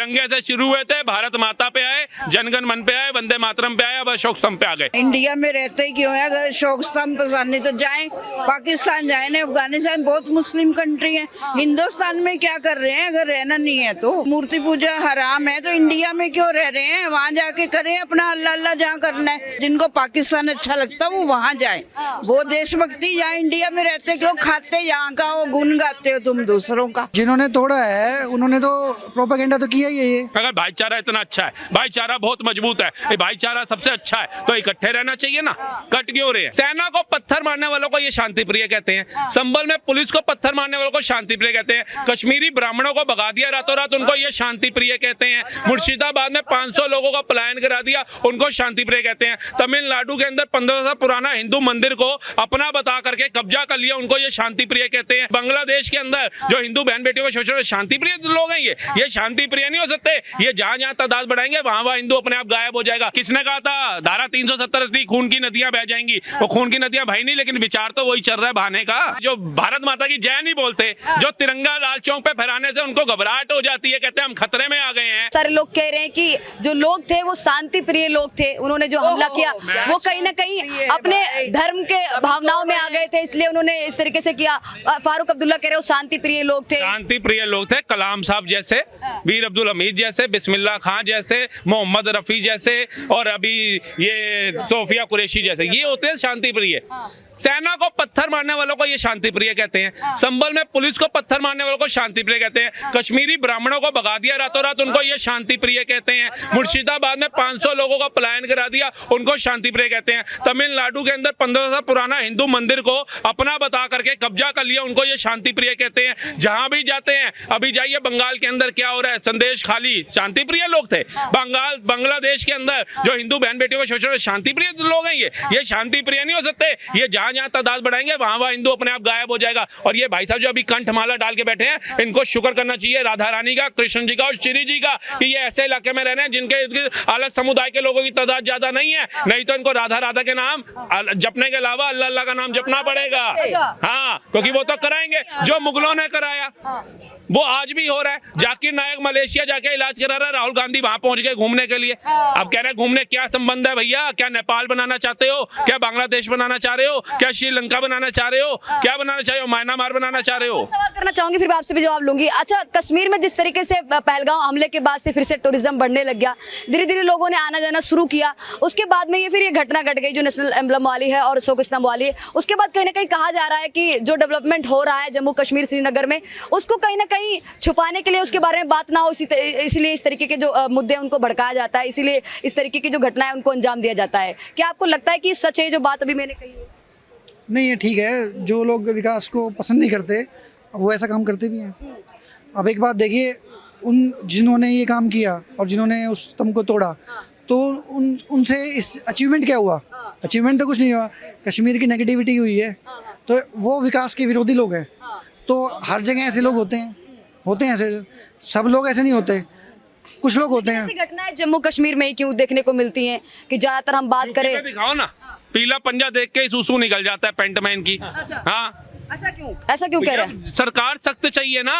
तिरंगे से शुरू हुए थे, भारत माता पे आए, जनगण मन पे आए, वंदे मातरम पे आए, अब अशोक स्तंभ पे आ गए। इंडिया में रहते ही क्यों है? अगर अशोक स्तंभ पसंद नहीं तो जाएं पाकिस्तान, जाए ना अफगानिस्तान, बहुत मुस्लिम कंट्री है। हिंदुस्तान में क्या कर रहे हैं? अगर रहना नहीं है तो मूर्ति पूजा हराम है, तो इंडिया में क्यों रह रहे हैं? वहाँ जाके करें अपना अल्लाह अल्लाह जहाँ करना है। जिनको पाकिस्तान अच्छा लगता है वो वहाँ जाए, वो देशभक्ति। यहाँ इंडिया में रहते क्यों? खाते यहाँ का, वो गुण गाते हो तुम दूसरों का। जिन्होंने तोड़ा है उन्होंने तो प्रोपेगेंडा तो किया ही है। ये अगर भाईचारा इतना अच्छा है, भाईचारा बहुत मजबूत है, ये भाईचारा सबसे अच्छा है, तो इकट्ठे रहना चाहिए ना। कट क्यों रहे हैं? सेना को पत्थर मारने वालों को ये शांति प्रिय कहते हैं, संभल में पुलिस को पत्थर मारने वालों को शांति प्रिय कहते हैं, कश्मीरी ब्राह्मणों को भगा दिया रातों रात, उनको ये शांति प्रिय कहते हैं, मुर्शिदाबाद में 500 लोगों का पलायन करा दिया, उनको शांति प्रिय कहते हैं, तमिलनाडु के अंदर 1500 साल पुराना हिंदू मंदिर को अपना बता करके कब्जा कर लिया, उनको ये शांति प्रिय कहते हैं, बांग्लादेश के अंदर जो हिंदू बहन बेटियों को शोषण, शांति प्रिय लोग हैं ये शांति प्रिय नहीं हो सकते। ये जहां जहां तादाद बढ़ाएंगे वहां हिंदू अपने आप गायब हो जाएगा। किसने कहा था धारा 370 खून की नदियां बह जाएंगी? वो खून की नदियां बह नहीं, लेकिन विचार तो वही चल रहा है बहाने का। जो भारत माता की जय नहीं बोलते, जो तिरंगा लाल चौक पे फहराने से उनको घबराहट हो जाती है, कहते हैं हम खतरे में आ गए हैं। सारे लोग कह रहे हैं कि जो लोग थे वो शांति प्रिय लोग थे, उन्होंने जो हमला किया वो कहीं ना कहीं अपने धर्म के भावनाओं में आ गए थे, इसलिए उन्होंने इस तरीके से किया। फारूक अब्दुल्ला कह रहे हो शांति प्रिय लोग थे, शांति प्रिय लोग थे, कलाम साहब जैसे, वीर अब्दुल हमीद जैसे, बिस्मिल्लाह खान जैसे, मोहम्मद रफी जैसे, और अभी ये सोफिया कुरैशी जैसे, ये होते हैं शांति प्रिय। सेना को पत्थर मारने वालों को ये शांति प्रिय कहते हैं, संभल में पुलिस को पत्थर मारने वालों को शांति प्रिय कहते हैं, कश्मीरी ब्राह्मणों को भगा दिया रातों रात, उनको ये शांति प्रिय कहते हैं, मुर्शिदाबाद में 500 लोगों का पलायन करा दिया, उनको शांति प्रिय कहते हैं, तमिलनाडु के अंदर 1500 साल पुराना हिंदू मंदिर को अपना बता करके कब्जा कर लिया, उनको ये शांति प्रिय कहते हैं। जहां भी जाते हैं, अभी जाइए बंगाल के अंदर क्या हो रहा है, संदेश खाली, शांति प्रिय लोग थे। बांग्लादेश के अंदर जो हिंदू बहन बेटियों को शोषण, शांति प्रिय लोग हैं ये शांति प्रिय नहीं हो सकते। ये जहां जहां तादाद बढ़ाएंगे वहां हिंदू अपने आप गायब हो जाएगा। और ये भाई साहब जो अभी कंठमाला डाल के बैठे हैं, इनको शुक्र करना चाहिए राधा रानी का, कृष्ण जी का और श्री जी का, कि ये ऐसे इलाके में रह रहे हैं जिनके इर्द गिर्द अलग समुदाय के लोगों की तादाद ज्यादा नहीं है, नहीं तो इनको राधा राधा के नाम जपने के अलावा अल्लाह अल्लाह का नाम जपना पड़ेगा। हाँ, क्योंकि वो तो कराएंगे जो मुगलों ने कराया, वो आज भी हो रहा है। जाकिर नायक मलेशिया जाके इलाज करा रहा है, राहुल गांधी वहां पहुंच गए घूमने के लिए। अब कह रहे हैं घूमने, क्या संबंध है भैया? क्या नेपाल बनाना चाहते हो? क्या बांग्लादेश बनाना चाह रहे हो? क्या श्रीलंका बनाना चाह रहे हो? क्या बनाना चाह रहे हो? म्यांमार बनाना चाह रहे हो? सवाल करना चाहूंगी, फिर आपसे भी जवाब लूंगी। अच्छा, कश्मीर में जिस तरीके से पहलगाम हमले के बाद से फिर से टूरिज्म बढ़ने लग गया, धीरे धीरे लोगों ने आना जाना शुरू किया, उसके बाद में ये घटना घट गई जो नेशनल एम्बलम वाली है और अशोक स्तंभ वाली है। उसके बाद कहीं ना कहीं कहा जा रहा है कि जो डेवलपमेंट हो रहा है जम्मू कश्मीर श्रीनगर में, उसको कहीं ना कहीं छुपाने के लिए, उसके बारे में बात ना हो, इसीलिए इस तरीके के जो मुद्दे हैं उनको भड़काया जाता है, इसीलिए इस तरीके की जो घटना है उनको अंजाम दिया जाता है। क्या आपको लगता है कि सच है जो बात अभी मैंने कही है? नहीं, ये ठीक है। जो लोग विकास को पसंद नहीं करते वो ऐसा काम करते भी हैं। अब एक बात देखिए, जिन्होंने ये काम किया और जिन्होंने उस स्तंभ को तोड़ा, तो उनसे इस अचीवमेंट क्या हुआ? अचीवमेंट तो कुछ नहीं हुआ। कश्मीर की नेगेटिविटी हुई है, तो वो विकास के विरोधी लोग हैं। तो हर जगह ऐसे लोग होते हैं ऐसे, सब लोग ऐसे नहीं होते, कुछ लोग होते हैं। ऐसी घटनाएं जम्मू कश्मीर में ही क्यों देखने को मिलती हैं कि ज्यादातर हम बात करें? दिखाओ ना, पीला पंजा देख के सूसू निकल जाता है पेंटमैन की। हाँ, ऐसा क्यों कह रहे हैं? सरकार सख्त चाहिए ना।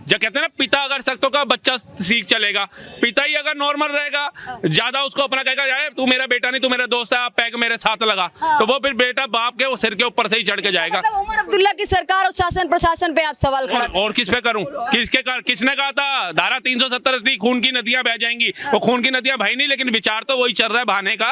जो कहते हैं ना, पिता अगर सख्त होगा बच्चा सीख चलेगा। पिता ही अगर नॉर्मल रहेगा, ज्यादा उसको अपना कहेगा यार तू मेरा बेटा नहीं, तू मेरा दोस्त है, आप पैक मेरे साथ लगा, तो वो फिर बेटा बाप के वो सिर के ऊपर से ही चढ़ के जाएगा। मतलब उमर अब्दुल्ला की सरकार और शासन प्रशासन पे आप सवाल खड़ा और किस पे करूं? किसने कहा था धारा 370 खून की नदियां बह जाएंगी? वो खून की नदियां बह नहीं, लेकिन विचार तो वही चल रहा है बहाने का।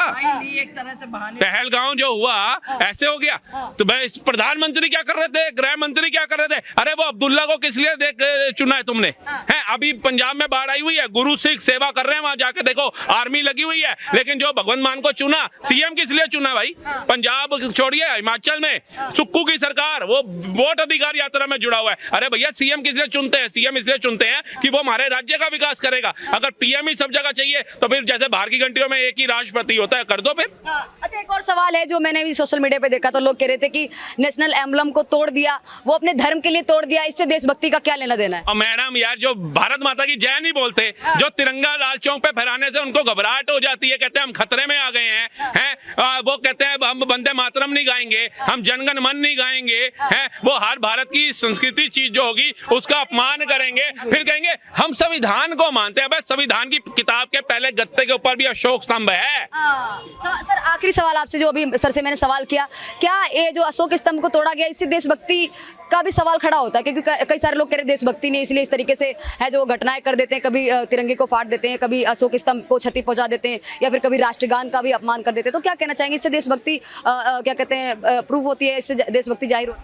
एक तरह से बहाने। पहलगांव जो हुआ ऐसे हो गया, तो भाई प्रधानमंत्री क्या कर रहे थे, गृह मंत्री क्या कर रहे थे? अरे वो अब्दुल्ला को किस लिए चुना है तुमने? है अभी पंजाब में बाढ़ आई हुई है, गुरु सिख सेवा कर रहे हैं, वहां जाके देखो आर्मी लगी हुई है, लेकिन जो भगवंत मान को चुना, सीएम किस लिए चुना भाई? पंजाब छोड़िए, हिमाचल में सुक्खू की सरकार, वो वोट अधिकार यात्रा में जुड़ा हुआ है। अरे भैया, सीएम किस लिए चुनते हैं? सीएम इसलिए चुनते हैं कि वो हमारे राज्य का विकास करेगा। अगर पीएम ही सब जगह चाहिए तो फिर जैसे बाहर की कंट्रियों में एक ही राष्ट्रपति होता है, कर दो फिर। अच्छा, एक और सवाल है जो मैंने भी सोशल मीडिया पे देखा, तो लोग कह रहे थे कि नेशनल एम्बलम को तोड़ दिया, वो अपने धर्म के लिए तोड़ दिया, इससे देशभक्ति का क्या लेना देना है? और मैडम यार जो भारत माता की जय नहीं बोलते, जो तिरंगा लाल चौक पे फहराने से उनको घबराहट हो जाती है, कहते हैं हम खतरे में आ गए हैं, वो कहते हैं हम वंदे मातरम नहीं गाएंगे, हम जनगण मन नहीं गाएंगे, हैं वो हर भारत की संस्कृति चीज जो होगी उसका अपमान करेंगे, फिर कहेंगे हम संविधान को मानते हैं। बस संविधान की किताब के पहले गत्ते के ऊपर भी अशोक स्तंभ है। सर आखिरी सवाल आपसे, जो अभी सर से मैंने सवाल किया, क्या ये जो अशोक स्तंभ को तोड़ा गया इससे देशभक्ति का भी सवाल खड़ा होता है? क्योंकि कई सारे लोग कह रहे हैं देशभक्ति नहीं, इसलिए इस तरीके से है जो घटनाएं कर देते हैं, कभी तिरंगे को फाड़ देते हैं, कभी अशोक स्तंभ को क्षति पहुंचा देते हैं, या फिर कभी राष्ट्रगान का भी अपमान कर देते हैं। तो क्या कहना चाहेंगे, इससे देशभक्ति क्या कहते हैं प्रूव होती है, इससे देशभक्ति जाहिर होती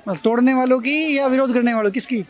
है? तोड़ने वालों की या विरोध करने वालों किसकी?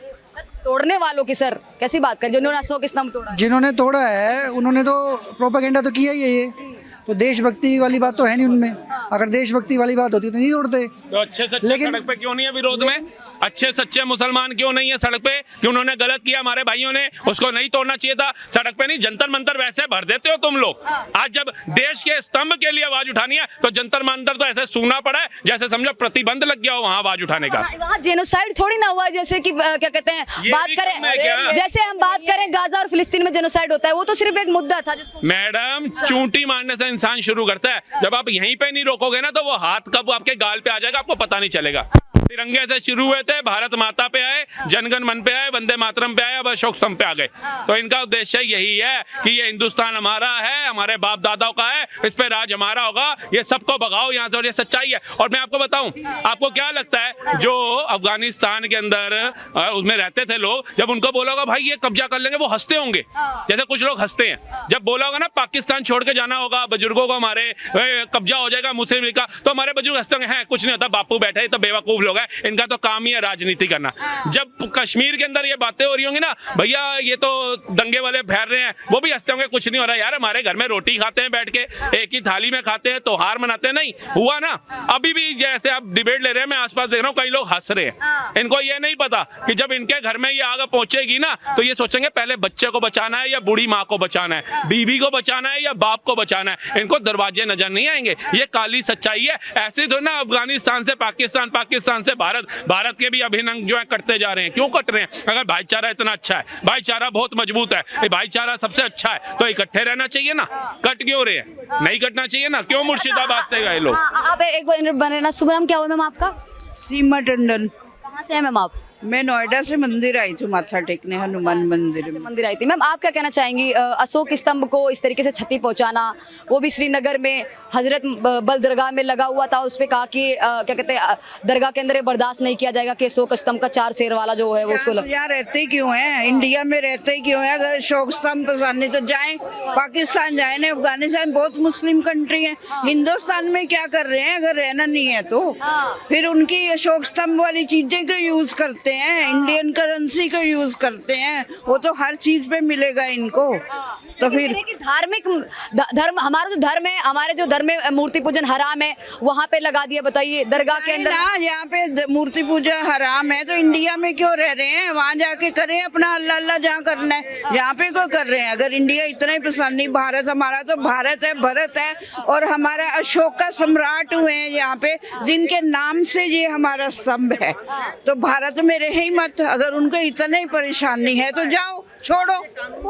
तोड़ने वालों की। सर कैसी बात करें, जिन्होंने अशोक स्तंभ तोड़ा? जिन्होंने तोड़ा है उन्होंने तो प्रोपेगेंडा तो किया ही है, ये तो देशभक्ति वाली बात तो है नहीं उनमें। अगर देशभक्ति वाली बात होती तो नहीं तोड़ते। तो अच्छे सच्चे सड़क पे क्यों नहीं है विरोध में? अच्छे सच्चे मुसलमान क्यों नहीं है सड़क पे? कि उन्होंने गलत किया हमारे भाइयों ने, उसको नहीं तोड़ना चाहिए था। सड़क पे नहीं, जंतर मंतर वैसे भर देते हो तुम लोग। आज जब देश के स्तंभ के लिए आवाज उठानी है तो जंतर मंतर तो ऐसे सूना पड़ा है जैसे समझो प्रतिबंध लग गया हो वहां आवाज उठाने का। वहाँ जेनोसाइड थोड़ी ना हुआ है, जैसे कि क्या कहते हैं बात करें, जैसे हम बात करें गाजा और फिलिस्तीन में जेनोसाइड होता है, वो तो सिर्फ एक मुद्दा था जिसको मैडम चूंटी मारने से इंसान शुरू करता है। जब आप यहीं पे नहीं रोकोगे ना तो वो हाथ कब आपके गाल पे आ जाएगा आपको पता नहीं चलेगा। तिरंगे से शुरू हुए थे, भारत माता पे आए, जनगण मन पे आए, वंदे मातरम पे आए, अब अशोक स्तंभ पे आ गए। तो इनका उद्देश्य यही है कि ये हिंदुस्तान हमारा है, हमारे बाप दादाओं का है, इस पे राज हमारा होगा, ये सबको भगाओ यहाँ से, और ये सच्चाई है। और मैं आपको बताऊं, आपको क्या लगता है जो अफगानिस्तान के अंदर उसमें रहते थे लोग, जब उनको बोला होगा भाई ये कब्जा कर लेंगे, वो हंसते होंगे जैसे कुछ लोग हंसते हैं। जब बोला होगा ना पाकिस्तान छोड़ के जाना होगा बुजुर्गों को, हमारे कब्जा हो जाएगा मुस्लिम लीग का, तो हमारे बुजुर्ग हंसते होंगे, हैं कुछ नहीं होता, बापू बैठे तो बेवकूफ लोग हैं, इनका तो काम ही है राजनीति करना। जब कश्मीर के अंदर ये बातें हो रही होंगी ना, भैया ये तो दंगे वाले फैल रहे हैं, वो भी हंसते होंगे कुछ नहीं हो रहा यार, हमारे घर में रोटी खाते हैं बैठ के, एक ही थाली में खाते हैं, त्योहार मनाते हैं। नहीं हुआ ना, अभी भी जैसे आप डिबेट ले रहे हैं, मैं आसपास देख रहा हूँ कई लोग हंस रहे हैं। इनको ये नहीं पता कि जब इनके घर में ये आग पहुंचेगी ना तो ये सोचेंगे पहले बच्चे को बचाना है या बूढ़ी माँ को बचाना है, बीवी को बचाना है या बाप को बचाना है। इनको दरवाजे नजर नहीं आएंगे, ये काली सच्चाई है। ऐसे तो ना अफगानिस्तान से पाकिस्तान, पाकिस्तान से भारत, भारत के भी अभिनंदन जो है करते जा रहे हैं। क्यों कट रहे हैं? अगर भाईचारा इतना अच्छा है, भाईचारा बहुत मजबूत है, ये भाईचारा सबसे अच्छा है, तो इकट्ठे रहना चाहिए ना। कट क्यों रहे हैं? नहीं कटना चाहिए ना। क्यों मुर्शिदाबाद से गए लोग? आप एक बार बने ना। शुभ नाम क्या हुआ मैम आपका? सीमा टंडन। कहाँ से है मैम आप? मैं नोएडा से मंदिर आई थी माथा टेकने, हनुमान मंदिर में। मंदिर आई थी। मैम आप क्या कहना चाहेंगी, अशोक स्तंभ को इस तरीके से क्षति पहुंचाना, वो भी श्रीनगर में हजरत बल दरगाह में लगा हुआ था, उस पे कहा कि क्या कहते हैं दरगाह के अंदर ये बर्दाश्त नहीं किया जाएगा कि अशोक स्तंभ का 4 शेर वाला जो है वो उसको यहाँ रहते ही क्यों है, इंडिया में रहते ही क्यों है? अगर अशोक स्तंभ पसंद नहीं तो जाए पाकिस्तान जाए ना, अफगानिस्तान बहुत मुस्लिम कंट्री है, हिंदुस्तान में क्या कर रहे हैं? अगर रहना नहीं है तो फिर उनकी अशोक स्तंभ वाली चीजें क्यों यूज करते हैं? इंडियन करेंसी को यूज करते हैं, वो तो हर चीज पे मिलेगा इनको। तो फिर धार्मिक धर्म, हमारा जो धर्म है, हमारे जो धर्म में मूर्ति पूजन हराम है, वहाँ पे लगा दिया। बताइए दरगाह के अंदर ना, यहाँ पे मूर्ति पूजा हराम है तो इंडिया में क्यों रह रहे हैं? वहाँ जाके करें अपना, अल्लाह अल्लाह जहाँ करना है, यहाँ पे क्यों कर रहे हैं? अगर इंडिया इतना ही पसंद नहीं, भारत हमारा तो भारत है, भरत है, और हमारा अशोक का सम्राट हुए हैं यहाँ पे, जिनके नाम से ये हमारा स्तंभ है। तो भारत में रहे ही मत। अगर उनको इतना ही परेशानी है तो जाओ, छोड़ो,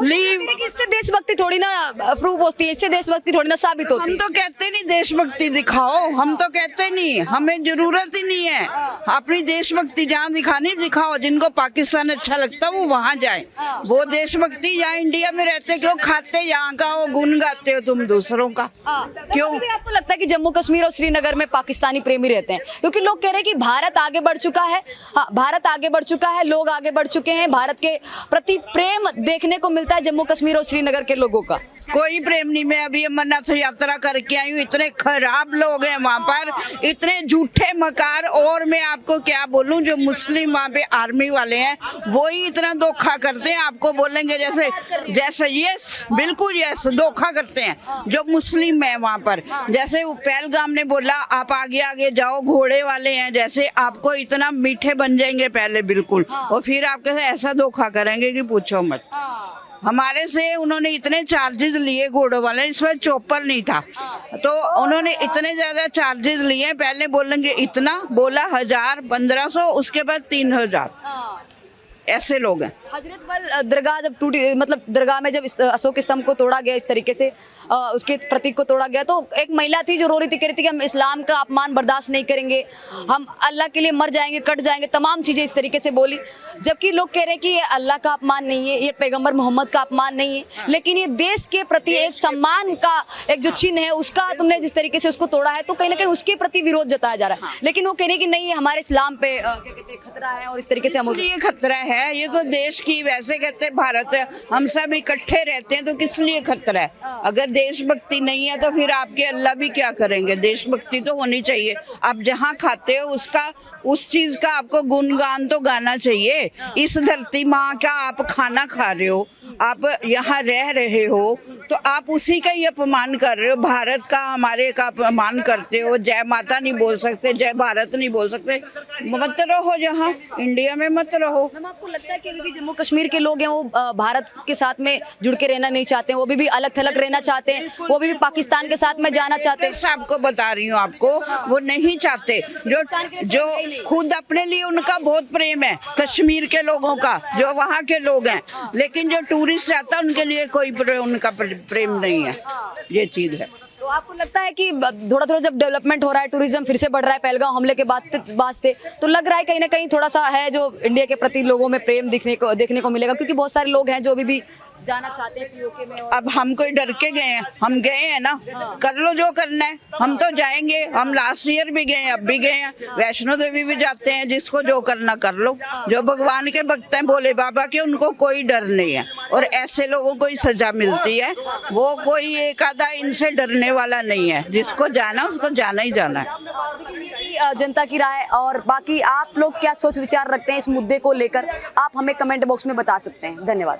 लीव। इससे देशभक्ति थोड़ी ना प्रूव होती है, इससे देशभक्ति थोड़ी ना साबित होती है। हम तो कहते नहीं देशभक्ति दिखाओ, हम तो कहते नहीं, हमें जरूरत ही नहीं है। अपनी देशभक्ति जहाँ दिखानी दिखाओ, जिनको पाकिस्तान अच्छा लगता वो वहाँ जाए। वो देशभक्ति यहाँ इंडिया में रहते क्यों खाते यहाँ का, वो गुन गाते हो तुम दूसरों का क्यों? आपको लगता है कि जम्मू कश्मीर और श्रीनगर में पाकिस्तानी प्रेमी रहते हैं? क्योंकि लोग कह रहे हैं कि भारत आगे बढ़ चुका है, हाँ भारत आगे बढ़ चुका है, लोग आगे बढ़ चुके हैं, भारत के प्रति प्रेम देखने को मिलता है जम्मू कश्मीर और श्रीनगर के लोगों का। कोई प्रेम नहीं। मैं अभी अमरनाथ यात्रा करके आई हूँ, इतने खराब लोग हैं वहाँ पर, इतने झूठे मकार। और मैं आपको क्या बोलूँ, जो मुस्लिम वहाँ पे आर्मी वाले हैं वो ही इतना धोखा करते हैं। आपको बोलेंगे जैसे जैसे यस, बिल्कुल यस, धोखा करते हैं जो मुस्लिम है वहाँ पर। जैसे पहलगाम ने बोला आप आगे आगे जाओ, घोड़े वाले हैं, जैसे आपको इतना मीठे बन जाएंगे पहले बिल्कुल, और फिर आपके साथ ऐसा धोखा करेंगे कि पूछो मत। हमारे से उन्होंने इतने चार्जेस लिए घोड़ों वाले, इसमें चॉपर नहीं था, तो उन्होंने इतने ज्यादा चार्जेस लिए। पहले बोलेंगे इतना, बोला 1000 1500, उसके बाद 3000, ऐसे लोग हैं। हजरत बल दरगाह जब टूटी, मतलब दरगाह में जब अशोक स्तंभ को तोड़ा गया, इस तरीके से उसके प्रतीक को तोड़ा गया, तो एक महिला थी जो रो रही थी, कह रही थी कि हम इस्लाम का अपमान बर्दाश्त नहीं करेंगे, हम अल्लाह के लिए मर जाएंगे, कट जाएंगे, तमाम चीज़ें इस तरीके से बोली। जबकि लोग कह रहे हैं कि ये अल्लाह का अपमान नहीं है, ये पैगंबर मोहम्मद का अपमान नहीं है, लेकिन ये देश के प्रति एक सम्मान का एक जो चिन्ह है, उसका तुमने जिस तरीके से उसको तोड़ा है, तो कहीं ना कहीं उसके प्रति विरोध जताया जा रहा है। लेकिन वो कह रहे हैं कि नहीं, ये हमारे इस्लाम पे क्या कहते हैं खतरा है, और इस तरीके से हम ये खतरा है, ये तो देश की, वैसे कहते हैं भारत है, हम सब इकट्ठे रहते हैं, तो किस लिए खतरा है? अगर देशभक्ति नहीं है तो फिर आपके अल्लाह भी क्या करेंगे? देशभक्ति तो होनी चाहिए। आप जहाँ खाते हो उसका, उस चीज का आपको गुणगान तो गाना चाहिए। इस धरती माँ का आप खाना खा रहे हो, आप यहाँ रह रहे हो, तो आप उसी का ही अपमान कर रहे हो। भारत का, हमारे का अपमान करते हो। जय माता नहीं बोल सकते, जय भारत नहीं बोल सकते, मत रहो जहाँ, इंडिया में मत रहो। मैम, आपको लगता है कि अभी भी जम्मू कश्मीर के लोग हैं वो भारत के साथ में जुड़ के रहना नहीं चाहते हैं, वो भी अलग थलग रहना चाहते हैं, वो भी पाकिस्तान के साथ में जाना चाहते हैं? आपको बता रही हूँ, आपको वो नहीं चाहते। जो खुद अपने लिए उनका बहुत प्रेम है, कश्मीर के लोगों का, जो वहाँ के लोग हैं, लेकिन जो टूरिस्ट जाता है उनके लिए कोई उनका प्रेम नहीं है, ये चीज है। तो आपको लगता है कि थोड़ा थोड़ा जब डेवलपमेंट हो रहा है, टूरिज्म फिर से बढ़ रहा है पहलगांव हमले के बाद से, तो लग रहा है कहीं ना कहीं थोड़ा सा है जो इंडिया के प्रति लोगों में प्रेम देखने को मिलेगा, क्योंकि बहुत सारे लोग हैं जो अभी भी जाना चाहते हैं पीओके में। अब हम कोई डर के गए हैं? हम गए हैं ना, कर लो जो करना है, हम तो जाएंगे। हम लास्ट ईयर भी गए, अब भी गए हैं, वैष्णो देवी भी जाते हैं। जिसको जो करना कर लो, जो भगवान के भक्त हैं भोले बाबा के, उनको कोई डर नहीं है, और ऐसे लोगों को ही सजा मिलती है। वो कोई एक आधा इनसे डरने वाला नहीं है, जिसको जाना उसको जाना ही जाना है। जनता की राय और बाकी आप लोग क्या सोच विचार रखते हैं इस मुद्दे को लेकर, आप हमें कमेंट बॉक्स में बता सकते हैं। धन्यवाद।